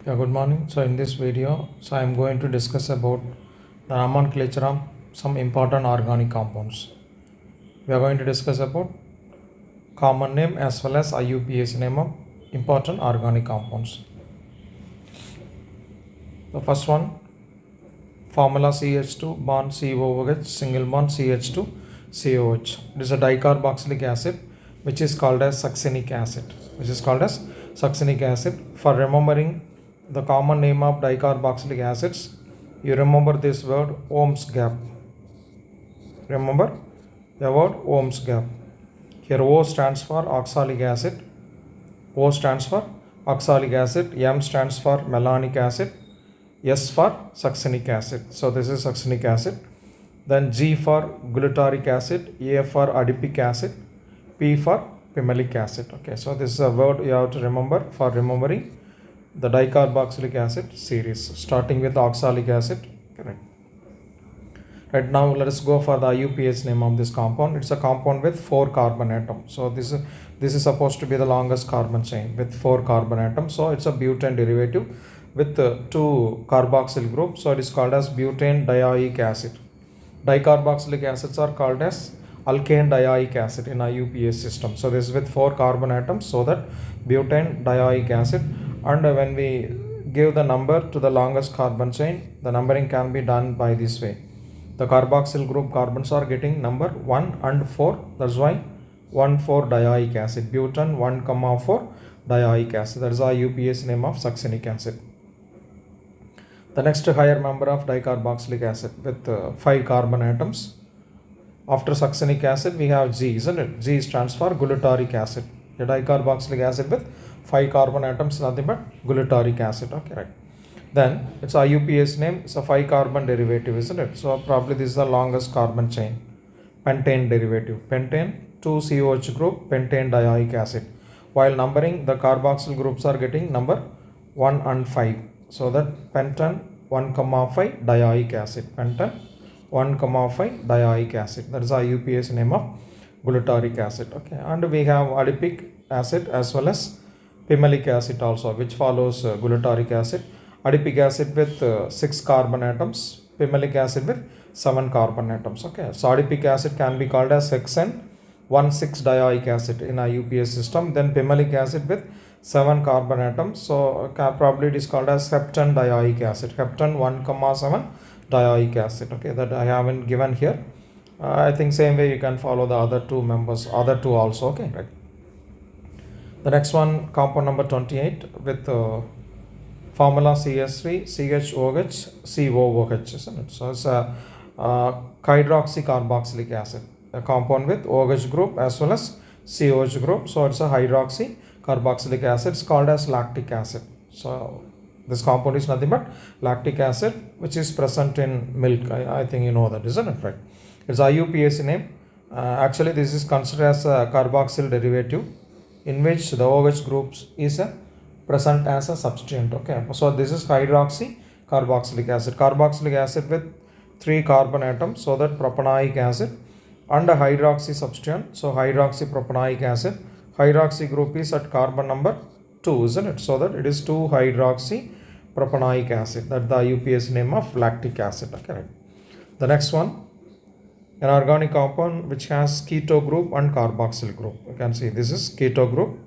Yeah, good morning. So in this video, I am going to discuss about the nomenclature of some important organic compounds. We are going to discuss about common name as well as IUPAC name of important organic compounds. The first one, formula CH2 bond COOH single bond CH2 COH. It is a dicarboxylic acid which is called as succinic acid. For remembering the common name of dicarboxylic acids, you remember this word Ohm's gap. Remember the word Ohm's gap. Here O stands for oxalic acid, O stands for oxalic acid, M stands for malonic acid, S for succinic acid. So this is succinic acid. Then G for glutaric acid, A for adipic acid, P for pimelic acid. Okay, so this is a word you have to remember for remembering the dicarboxylic acid series, starting with oxalic acid. Correct. Right, now let us go for the IUPAC name of this compound. It's a compound with 4 carbon atoms. So this is supposed to be the longest carbon chain with 4 carbon atoms. So it's a butane derivative with 2 carboxyl groups. So it is called as butane dioic acid. Dicarboxylic acids are called as alkane dioic acid in IUPAC system. So this is with 4 carbon atoms, so that butane dioic acid. And when we give the number to the longest carbon chain, the numbering can be done by this way. The carboxyl group carbons are getting number 1 and 4. That's why 1,4 dioic acid. Butane 1,4 dioic acid. That is the IUPAC name of succinic acid. The next higher member of dicarboxylic acid with 5 carbon atoms. After succinic acid, we have G, isn't it? G stands for glutaric acid. A dicarboxylic acid with 5 carbon atoms, nothing but glutaric acid. Okay, right. Then its IUPAC name is a 5 carbon derivative, isn't it? So probably this is the longest carbon chain. Pentane derivative. Pentane 2 COH group, pentane dioic acid. While numbering, the carboxyl groups are getting number 1 and 5. So that pentane 1,5 dioic acid. Pentane 1,5 dioic acid. That is the IUPAC name of glutaric acid. Okay, and we have adipic acid as well as pimelic acid also, which follows glutaric acid. Adipic acid with 6 carbon atoms, pimelic acid with 7 carbon atoms. Okay, so adipic acid can be called as hexane 1,6 dioic acid in IUPAC system. Then pimelic acid with 7 carbon atoms, so probably it is called as heptane dioic acid. Heptane 1,7 dioic acid. Okay, that I haven't given here. I think same way you can follow the other two members, other two also. Okay, right. The next one, compound number 28 with formula CS3 CHOH COOH, isn't it? So it's a hydroxycarboxylic acid, a compound with OH group as well as COH group. So it's a hydroxycarboxylic acid. It's called as lactic acid. So this compound is nothing but lactic acid, which is present in milk. I think you know that, isn't it? Right. Its IUPAC name. Actually, this is considered as a carboxyl derivative in which the OH groups is present as a substituent. Okay, so this is hydroxycarboxylic acid. Carboxylic acid with 3 carbon atoms, so that propanoic acid and a hydroxy substituent. So hydroxypropanoic acid. Hydroxy group is at carbon number 2, isn't it? So that it is 2-hydroxypropanoic acid. That's the IUPAC name of lactic acid. Okay, right. The next one, an organic compound which has keto group and carboxyl group. You can see this is keto group,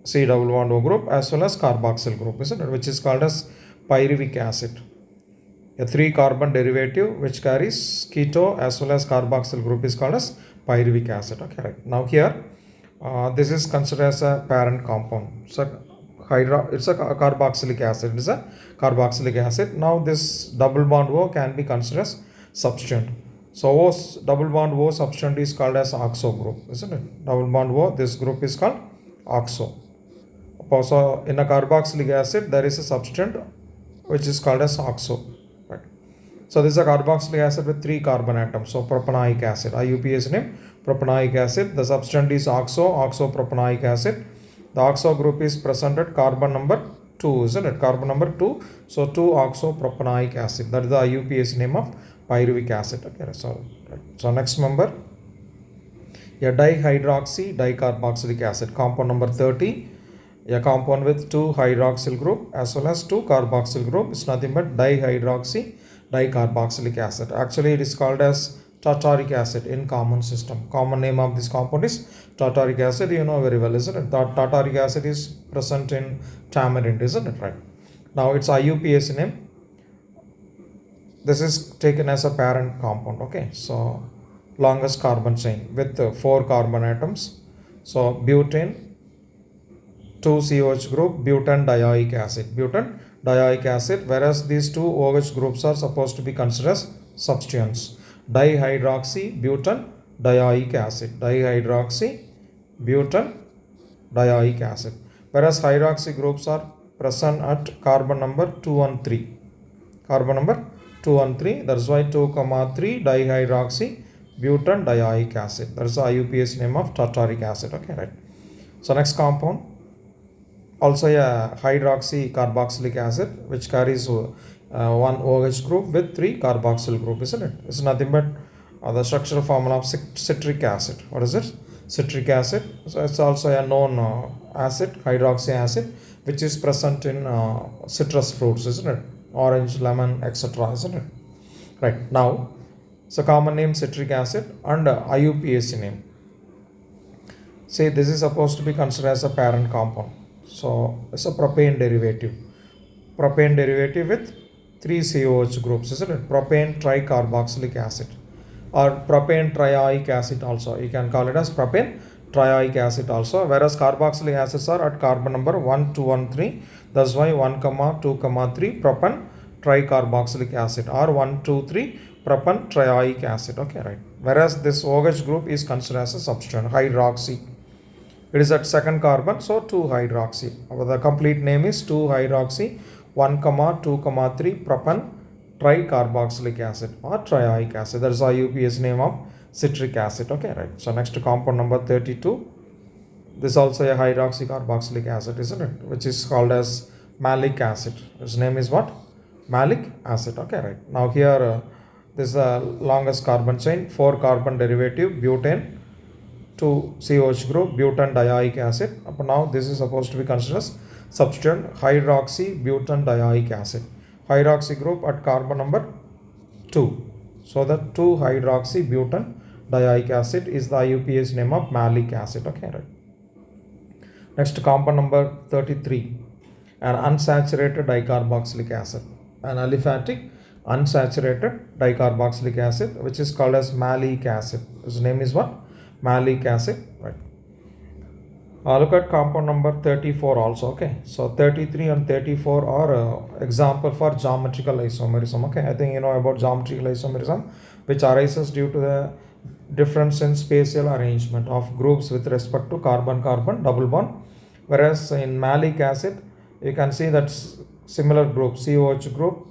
C double bond O group, as well as carboxyl group, isn't it? Which is called as pyruvic acid. A 3 carbon derivative which carries keto as well as carboxyl group is called as pyruvic acid. Okay, right. Now here, this is considered as a parent compound. So it's a carboxylic acid. It is a carboxylic acid. Now this double bond O can be considered as substituent. So O double bond O substituent is called as oxo group, isn't it? Double bond O, this group is called oxo. So in a carboxylic acid, there is a substituent which is called as oxo. Right. So this is a carboxylic acid with 3 carbon atoms. So propanoic acid. IUPAC name propanoic acid. The substituent is oxopropanoic acid. The oxo group is present at carbon number 2, isn't it? Carbon number 2. So 2-oxopropanoic acid. That is the IUPAC name of pyruvic acid. Okay, so next member, a dihydroxy dicarboxylic acid, compound number 30, a compound with 2 hydroxyl group as well as 2 carboxyl group is nothing but dihydroxy dicarboxylic acid. Actually, it is called as tartaric acid in common system. Common name of this compound is tartaric acid. You know very well, isn't it? Tartaric acid is present in tamarind, isn't it? Right. Now its IUPAC name. This is taken as a parent compound. Okay. So longest carbon chain with 4 carbon atoms. So butane, 2 COH group, butane dioic acid. Butane dioic acid, whereas these two OH groups are supposed to be considered as substituents. Dihydroxy butane dioic acid. Dihydroxy butane dioic acid. Whereas hydroxy groups are present at carbon number 2 and 3. Carbon number 2 and 3. That's why 2, 3 dihydroxy butane dioic acid. That is the IUPAC name of tartaric acid. Okay, right. So next compound, also a hydroxy carboxylic acid, which carries 1 OH group with 3 carboxyl group, isn't it? It's nothing but the structural formula of citric acid. What is it? Citric acid. So it's also a known acid, hydroxy acid, which is present in citrus fruits, isn't it? Orange, lemon, etc., isn't it? Right. Now, so common name citric acid and IUPAC name. Say this is supposed to be considered as a parent compound. So it's a propane derivative. Propane derivative with 3 COH groups, isn't it? Propane tricarboxylic acid or propane trioic acid also. You can call it as propane trioic acid also. Whereas carboxylic acids are at carbon number 1, 2 and 3. That's why 1, 2, 3 propane tricarboxylic acid or 1, 2, 3 propane trioic acid. Okay, right. Whereas this OH group is considered as a substituent, hydroxy. It is at second carbon, so 2 hydroxy. The complete name is 2 hydroxy 1, 2, 3 propane tricarboxylic acid or trioic acid. That is the IUPAC name of citric acid. Okay, right. So next compound number 32. This is also a hydroxy carboxylic acid, isn't it? Which is called as malic acid. Its name is what? Malic acid. Okay, right. Now here this is the longest carbon chain, 4 carbon derivative, butane, 2 COH group, butane dioic acid. Up now this is supposed to be considered as substituent, hydroxy butane dioic acid. Hydroxy group at carbon number 2. So the 2 hydroxy butane dioic acid is the IUPAC name of malic acid. Okay, right. Next compound number 33, an unsaturated dicarboxylic acid, an aliphatic unsaturated dicarboxylic acid, which is called as malic acid. Its name is what? Malic acid, right. Look at compound number 34 also. Okay, so 33 and 34 are example for geometrical isomerism. Okay, I think you know about geometrical isomerism, which arises due to the difference in spatial arrangement of groups with respect to carbon-carbon double bond. Whereas in malic acid, you can see that similar group, COH group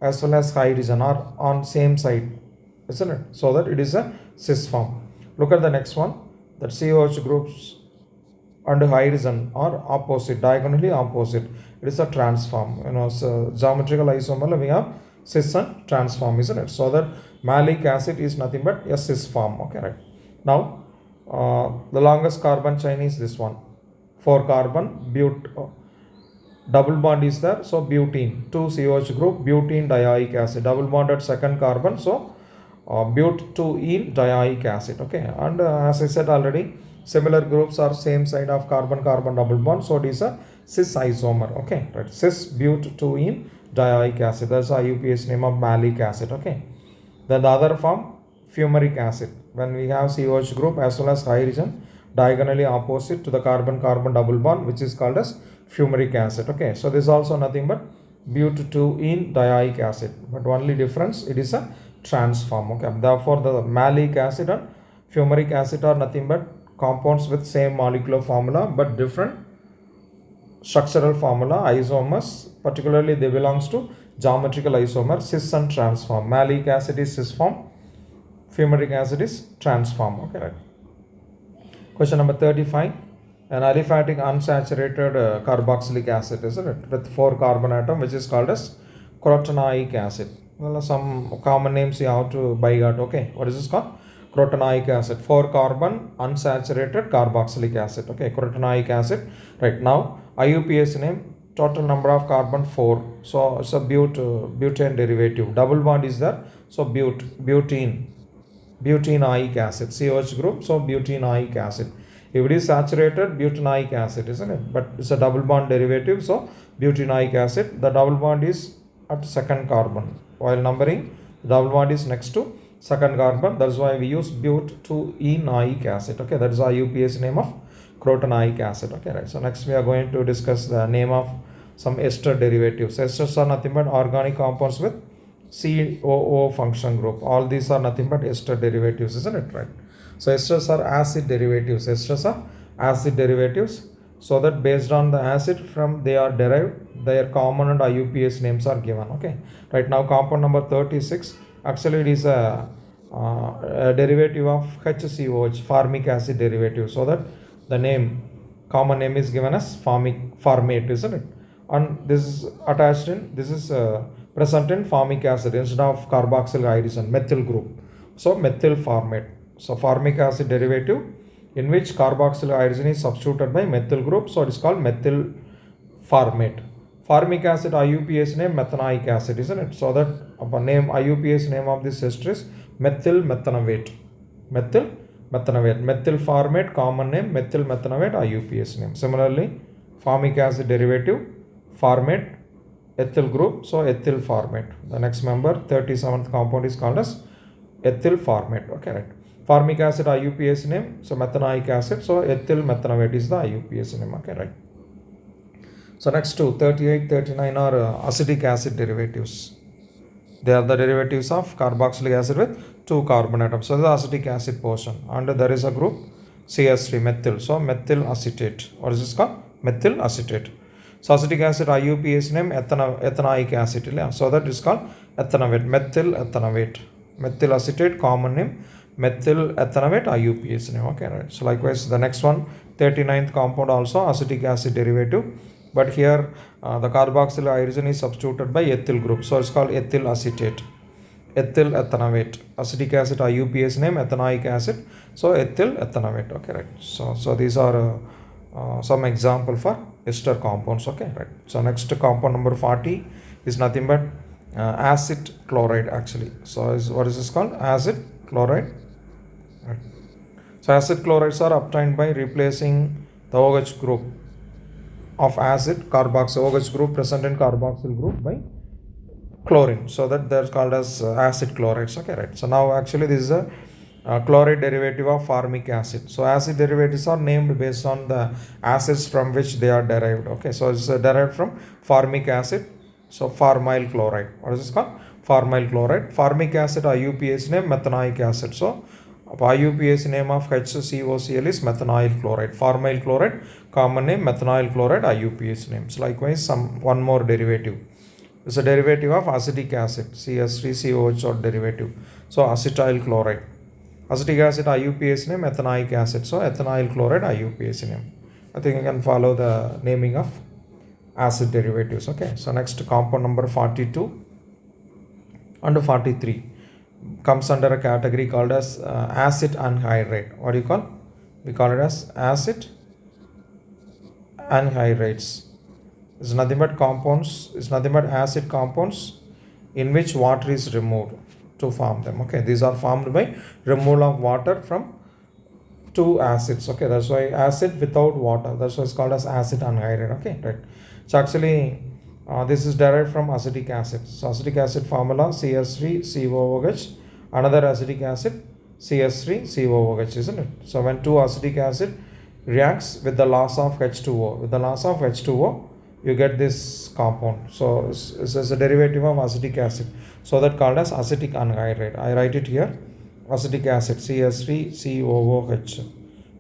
as well as hydrogen are on same side, isn't it? So that it is a cis form. Look at the next one, that COH groups and hydrogen are opposite, diagonally opposite. It is a transform. You know, so geometrical isomer we have cis and transform, isn't it? So that malic acid is nothing but a cis form. Okay, right. Now the longest carbon chain is this one, 4 carbon double bond is there, so butene, 2 COH group, butene dioic acid, double bond at second carbon, so but2-ene dioic acid. Okay, and as I said already, similar groups are same side of carbon-carbon double bond, so it is a cis isomer. Okay, right. Cis but2-ene dioic acid. That's the IUPAC name of malic acid. Okay, then the other form, fumaric acid. When we have COH group as well as hydrogen diagonally opposite to the carbon-carbon double bond, which is called as fumaric acid. Okay, so this is also nothing but but2-ene dioic acid, but only difference, it is a transform. Okay, therefore the malic acid and fumaric acid are nothing but compounds with same molecular formula but different structural formula, isomers. Particularly they belongs to geometrical isomer, cis and transform. Malic acid is cis form, fumaric acid is transform. Okay, right. Question number 35, an aliphatic unsaturated carboxylic acid, isn't it, with 4 carbon atom, which is called as crotenoic acid. Well, some common names you have to by heart. Okay, what is this called? Crotenoic acid, 4 carbon unsaturated carboxylic acid. Okay, crotenoic acid. Right now, IUPAC name, total number of carbon 4. So it's a butane derivative. Double bond is there. So buteinoic acid, COH group. So buteinoic acid. If it is saturated, butanoic acid, isn't it? But it's a double bond derivative. So buteinoic acid. The double bond is at second carbon. While numbering, double bond is next to second carbon. That's why we use buteinoic acid. Okay, that is IUPAC name of crotenoic acid. Okay, right. So next we are going to discuss the name of some ester derivatives. Esters are nothing but organic compounds with COO function group. All these are nothing but ester derivatives, isn't it? Right. So esters are acid derivatives. Esters are acid derivatives. So that based on the acid from they are derived, their common and IUPAC names are given. Okay. Right now, compound number 36. Actually, it is a derivative of HCOH, formic acid derivative. So that the name, common name is given as formate, isn't it? And this is attached in, this is present in formic acid instead of carboxyl hydrogen, methyl group. So methyl formate. So formic acid derivative in which carboxyl hydrogen is substituted by methyl group. So it is called methyl formate. Formic acid IUPAC name methanoic acid, isn't it? So that upon name IUPAC name of this ester is methyl methanate. Methyl methanate. Methyl formate common name, methyl methanate IUPAC name. Similarly, formic acid derivative formate, ethyl group, so ethyl formate. The next member 37th compound is called as ethyl formate. Okay, right. Formic acid IUPAC name, so methanoic acid, so ethyl methanate is the IUPAC name. Okay, right. So next to 38, 39 are acetic acid derivatives. They are the derivatives of carboxylic acid with 2 carbon atoms. So the acetic acid portion. And there is a group CH3 methyl. So methyl acetate. What is this called? Methyl acetate. So acetic acid IUPAC name ethanoic acid. So that is called ethanate. Methyl ethanate. Methyl acetate common name. Methyl ethanate IUPAC name. Okay, right. So likewise the next one 39th compound also acetic acid derivative. But here the carboxyl hydrogen is substituted by ethyl group. So it's called ethyl acetate. Ethyl ethanate. Acetic acid IUPAC name ethanoic acid. So ethyl ethanate. Okay, right. So these are some example for ester compounds. Okay, right. So next compound number 40 is nothing but acid chloride actually. So what is this called? Acid chloride. Right. So acid chlorides are obtained by replacing the OH group of acid carboxyl OH group present in carboxyl group by chlorine. So that they're called as acid chlorides. Okay, right. So now actually this is a chloride derivative of formic acid. So acid derivatives are named based on the acids from which they are derived. Okay, so it's derived from formic acid. So formyl chloride. What is this called? Formyl chloride. Formic acid IUPAC name methanoic acid. So IUPAC name of HCOCl is methanol chloride. Formyl chloride common name methanol chloride IUPAC name. So likewise one more derivative. It's a derivative of acetic acid CH3COH or derivative. So acetyl chloride. Acetic acid IUPAC name ethanoic acid. So ethanol chloride IUPAC name. I think you can follow the naming of acid derivatives. Okay. So next compound number 42 and 43 comes under a category called as acid anhydride. What do you call? We call it as acid anhydrides. It's nothing but compounds. It's nothing but acid compounds in which water is removed to form them. Okay, these are formed by removal of water from two acids. Okay, that's why acid without water. That's why it's called as acid anhydride. Okay, right. So actually, this is derived from acetic acid. So acetic acid formula CH3COOH. Another acetic acid CH3COOH, isn't it? So when two acetic acid reacts with the loss of H2O, with the loss of H2O, you get this compound. So it's a derivative of acetic acid. So that called as acetic anhydride. I write it here. Acetic acid CH3COOH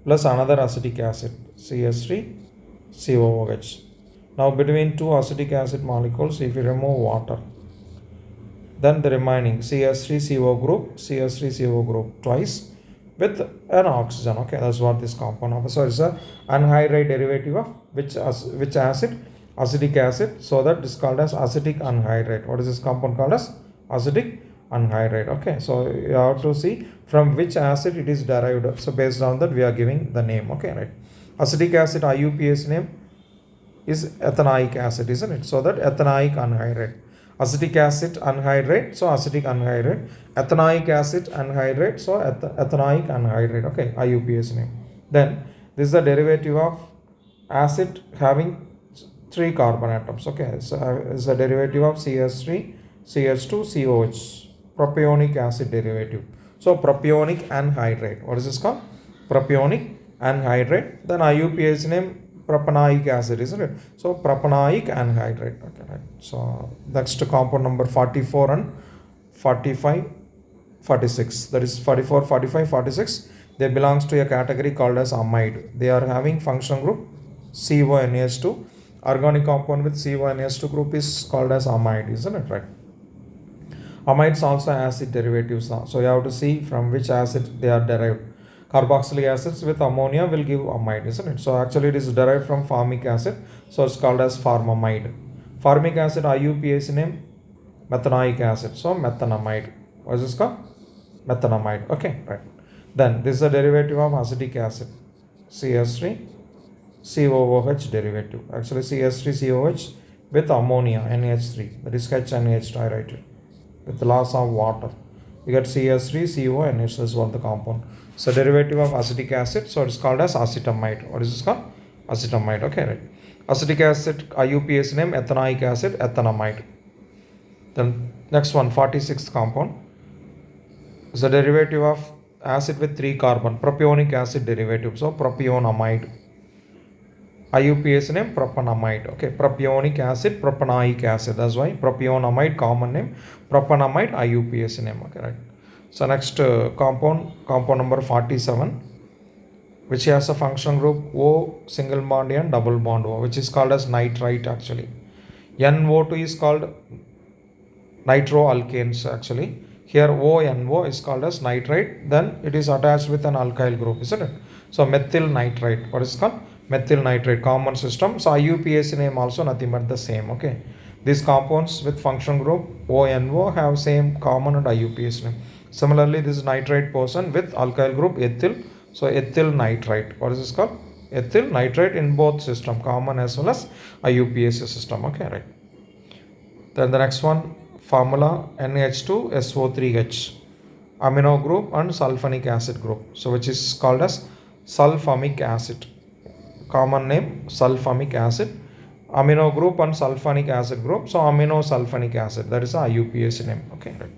plus another acetic acid CH3COOH. Now between two acetic acid molecules, if you remove water, then the remaining CH3CO group twice with an oxygen. Okay, that's what this compound offers. So it's a anhydride derivative of which acid? Acetic acid. So that is called as acetic anhydride. What is this compound called as? Acetic anhydride. Okay, so you have to see from which acid it is derived. So based on that we are giving the name. Okay, right. Acetic acid IUPAC name is ethanoic acid, isn't it? So that ethanoic anhydride. Acetic acid anhydride, so acetic anhydride. Ethanoic acid anhydride, so ethanoic anhydride. Okay, IUPAC name. Then this is the derivative of acid having 3 carbon atoms. Okay, so it's a derivative of CH3, CH2, COH, propionic acid derivative. So propionic anhydride. What is this called? Propionic anhydride. Then IUPAC name propanoic acid, isn't it? So propanoic anhydride. Okay, right. So next compound number 44 and 45, 46. That is 44, 45, 46. They belongs to a category called as amide. They are having function group CONH2. Organic compound with CONH2 group is called as amide, isn't it? Right. Amides also acid derivatives now. So you have to see from which acid they are derived. Carboxylic acids with ammonia will give amide, isn't it? So actually it is derived from formic acid. So it's called as formamide. Formic acid IUPAC name methanoic acid. So methanamide. What is this called? Methanamide. Okay, right. Then this is a derivative of acetic acid. CH3 COOH derivative. Actually CH3 COH with ammonia NH3. That is HNH trihydrate with loss of water. You get CH3 CONH is one of the compound. So derivative of acetic acid, so it's called as acetamide. What is this called? Acetamide. Okay, right. Acetic acid IUPAC name ethanoic acid ethanamide. Then next one 46th compound is the derivative of acid with 3 carbon, propionic acid derivative. So propionamide. IUPAC name propanamide. Okay, propionic acid, propanoic acid. That's why propionamide common name, propanamide IUPAC name. Okay, right. So next compound number 47, which has a function group O single bond and double bond O, which is called as nitrite actually. NO2 is called nitroalkanes actually. Here ONO is called as nitrite, then it is attached with an alkyl group, isn't it? So methyl nitrite. What is it called? Methyl nitrite, common system. So IUPAC name also nothing but the same. Okay. These compounds with function group ONO have same common and IUPAC name. Similarly, this nitrite portion with alkyl group ethyl. So ethyl nitrite. What is this called? Ethyl nitrite in both system, common as well as IUPAC system. Okay, right. Then the next one, formula NH2SO3H, amino group and sulfonic acid group. So which is called as sulfamic acid. Common name sulfamic acid. Amino group and sulfonic acid group. So amino sulfonic acid. That is the IUPAC name. Okay, right.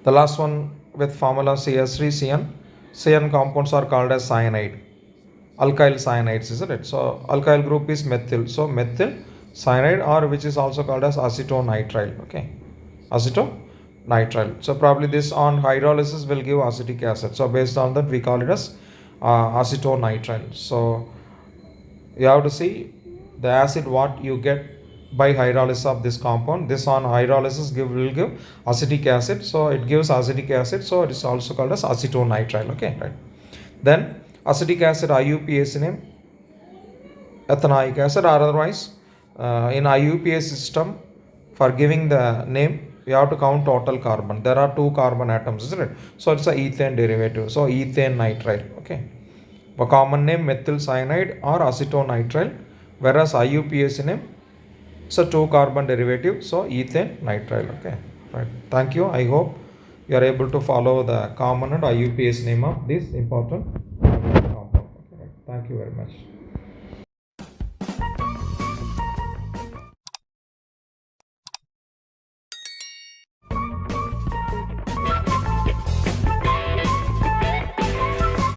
The last one with formula CH3CN. CN compounds are called as cyanide. Alkyl cyanides, isn't it? So alkyl group is methyl. So methyl cyanide, or which is also called as acetonitrile. Okay, acetonitrile. So probably this on hydrolysis will give acetic acid. So based on that we call it as acetonitrile. So you have to see the acid what you get by hydrolysis of this compound. This on hydrolysis will give acetic acid. So it gives acetic acid. So it is also called as acetonitrile. Okay, right. Then acetic acid IUPAC name ethanoic acid, or otherwise in IUPAC system for giving the name we have to count total carbon. There are 2 carbon atoms, isn't it? So it's a ethane derivative. So ethane nitrile. Okay. A common name methyl cyanide or acetonitrile, whereas IUPAC name it's a 2 carbon derivative. So ethane nitrile. Okay. Right. Thank you. I hope you are able to follow the common and IUPAC name of this important compound. Okay. Thank you very much.